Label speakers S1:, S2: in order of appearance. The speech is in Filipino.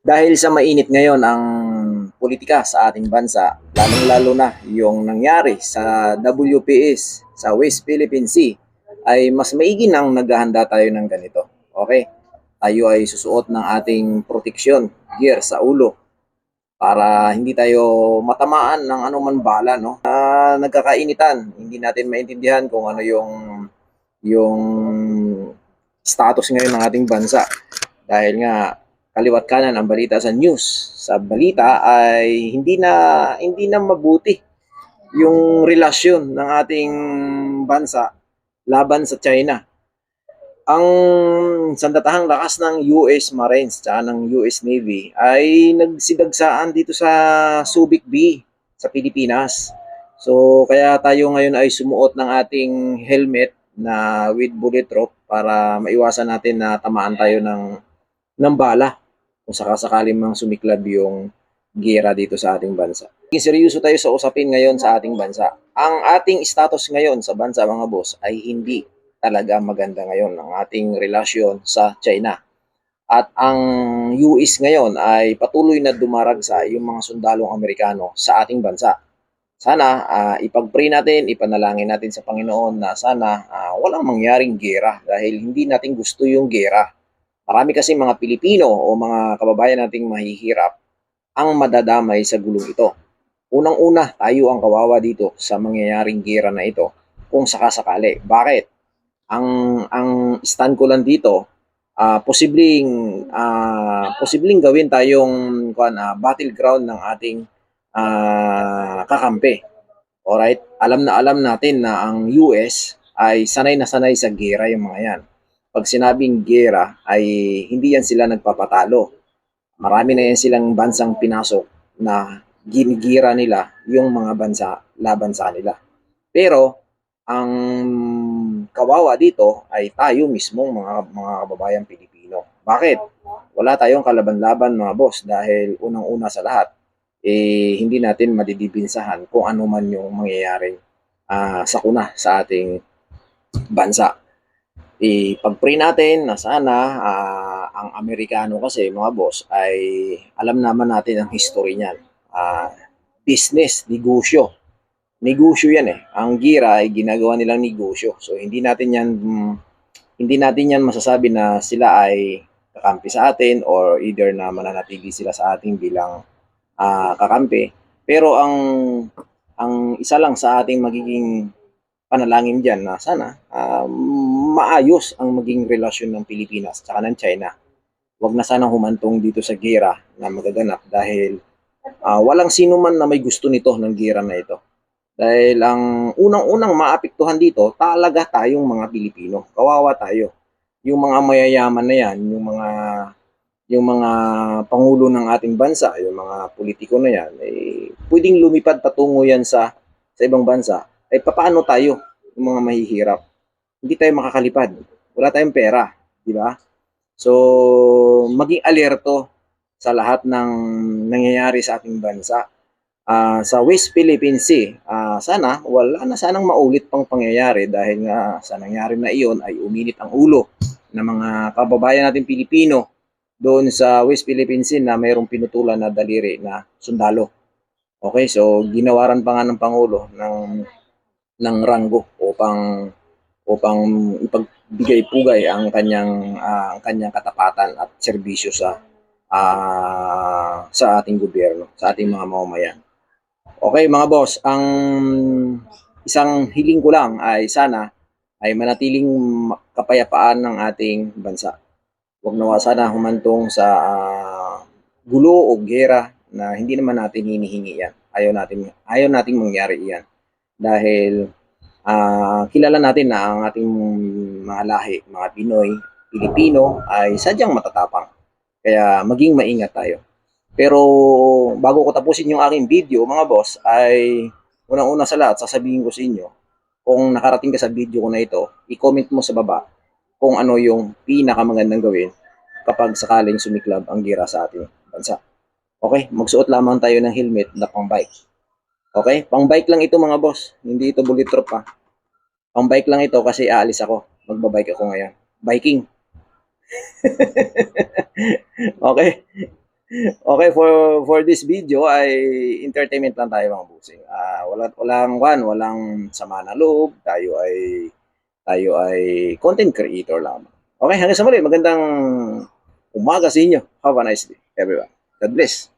S1: Dahil sa mainit ngayon ang politika sa ating bansa, lalong-lalo na yung nangyari sa WPS, sa West Philippine Sea, ay mas maigi nang naghahanda tayo ng ganito. Okay? Tayo ay susuot ng ating proteksyon gear sa ulo para hindi tayo matamaan ng anuman bala, no? Nagkakainitan, hindi natin maintindihan kung ano yung status ngayon ng ating bansa dahil nga kaliwat kanan ang balita sa news. Sa balita ay hindi na mabuti yung relasyon ng ating bansa laban sa China. Ang sandatahang lakas ng US Marines at ng US Navy ay nagsidagsaan dito sa Subic B sa Pilipinas. So kaya tayo ngayon ay sumuot ng ating helmet na with bulletproof para maiwasan natin na tamaan tayo ng bala kung sakasakaling mang sumiklab yung gera dito sa ating bansa. Seryoso tayo sa usapin ngayon sa ating bansa. Ang ating status ngayon sa bansa mga boss ay hindi talaga maganda ngayon ang ating relasyon sa China. At ang US ngayon ay patuloy na dumaragsa yung mga sundalong Amerikano sa ating bansa. Sana ipag-pray natin, ipanalangin natin sa Panginoon na sana walang mangyaring gera dahil hindi natin gusto yung gera. Marami kasi mga Pilipino o mga kababayan nating mahihirap ang madadamay sa gulong ito. Unang-una, tayo ang kawawa dito sa mangyayaring gera na ito kung sakasakali. Bakit? Ang stand ko lang dito, posibleng gawin tayong battleground ng ating kakampi. Alright? Alam na alam natin na ang US ay sanay na sanay sa gera yung mga yan. Pag sinabing gera ay hindi yan sila nagpapatalo. Marami na yan silang bansang pinasok na ginigira nila yung mga bansa laban sa kanila. Pero ang kawawa dito ay tayo mismong mga kababayan Pilipino. Bakit? Wala tayong kalaban-laban mga boss dahil unang-una sa lahat hindi natin madidibinsahan kung ano man yung mangyayaring sakuna sa ating bansa. Ipag-pray natin na sana ang Amerikano kasi mga boss ay alam naman natin ang history niyan. Business, negosyo. Negosyo yan eh. Ang gira ay ginagawa nilang negosyo. So hindi natin yan masasabi na sila ay kakampi sa atin or either na mananatili sila sa atin bilang kakampi. Pero ang isa lang sa ating magiging panalangin diyan na sana maayos ang maging relasyon ng Pilipinas at ng China. Huwag na sanang humantong dito sa gera na magaganap dahil walang sino man na may gusto nito ng gera na ito. Dahil ang unang-unang maapektuhan dito talaga tayong mga Pilipino. Kawawa tayo. Yung mga mayayaman na yan, yung mga pangulo ng ating bansa, yung mga politiko na yan, pwedeng lumipad patungo yan sa ibang bansa. Paano tayo, yung mga mahihirap? Hindi tayo makakalipad. Wala tayong pera, di ba? So, maging alerto sa lahat ng nangyayari sa ating bansa. Sa West Philippine Sea, sana wala na sanang maulit pang pangyayari dahil nga sa nangyari na iyon ay uminit ang ulo ng mga kababayan natin Pilipino doon sa West Philippine Sea na mayroong pinutulan na daliri na sundalo. Okay, so ginawaran pa nga ng Pangulo ng ranggo upang ipagbigay-pugay ang kanyang katapatan at serbisyo sa ating gobyerno, sa ating mga mamamayan. Okay mga boss, ang isang hiling ko lang ay sana ay manatiling kapayapaan ng ating bansa. Huwag nawa sana humantong sa gulo o gera na hindi naman natin hinihingi yan. Ayaw nating mangyari yan. Dahil kilala natin na ang ating mga lahi, mga Pinoy, Pilipino ay sadyang matatapang. Kaya maging maingat tayo. Pero bago ko tapusin yung aking video mga boss ay unang-una sa lahat sasabihin ko sa inyo kung nakarating ka sa video ko na ito, i-comment mo sa baba kung ano yung pinakamagandang gawin kapag sakaling sumiklab ang gira sa ating bansa. Okay, magsuot lamang tayo ng helmet na pang bike. Okay, pang bike lang ito mga boss, hindi ito bulletproof pa. Pang bike lang ito kasi aalis ako, magbabike ako ngayon. Biking. Okay. Okay, for this video ay entertainment lang tayo mga busing. Walang sama na loob. Tayo ay content creator lamang. Okay, hanggang sa muli. Magandang umaga sa inyo. Have a nice day, everyone. God bless.